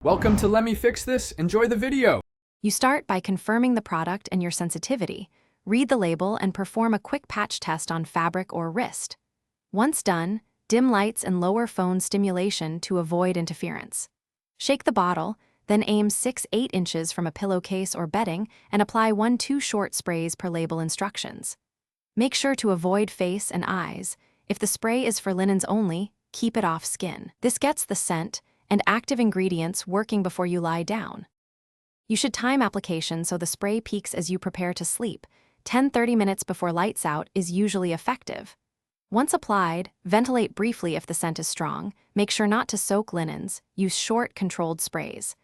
Welcome to Let Me Fix This. Enjoy the video. You start by confirming the product and your sensitivity. Read the label and perform a quick patch test on fabric or wrist. Once done, dim lights and lower phone stimulation to avoid interference. Shake the bottle, then aim 6-8 inches from a pillowcase or bedding and apply 1-2 short sprays per label instructions. Make sure to avoid face and eyes. If the spray is for linens only, keep it off skin. This gets the scent and active ingredients working before you lie down. You should time application so the spray peaks as you prepare to sleep. 10-30 minutes before lights out is usually effective. Once applied, ventilate briefly if the scent is strong. Make sure not to soak linens. Use short, controlled sprays.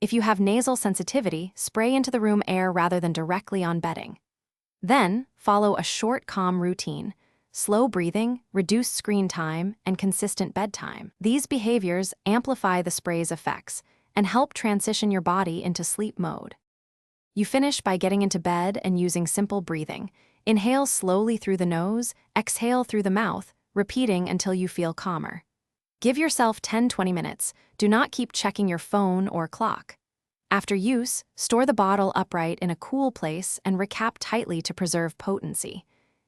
If you have nasal sensitivity, spray into the room air rather than directly on bedding. Then, follow a short, calm routine. Slow breathing, reduced screen time, and consistent bedtime. These behaviors amplify the spray's effects and help transition your body into sleep mode. You finish by getting into bed and using simple breathing. Inhale slowly through the nose, exhale through the mouth, repeating until you feel calmer. Give yourself 10-20 minutes. Do not keep checking your phone or clock. After use, store the bottle upright in a cool place and recap tightly to preserve potency.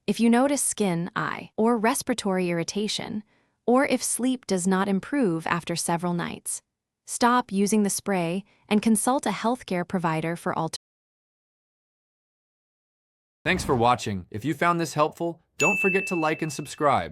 If you notice skin, eye, or respiratory irritation, or if sleep does not improve after several nights, stop using the spray and consult a healthcare provider for alternatives. Thanks for watching. If you found this helpful, don't forget to like and subscribe.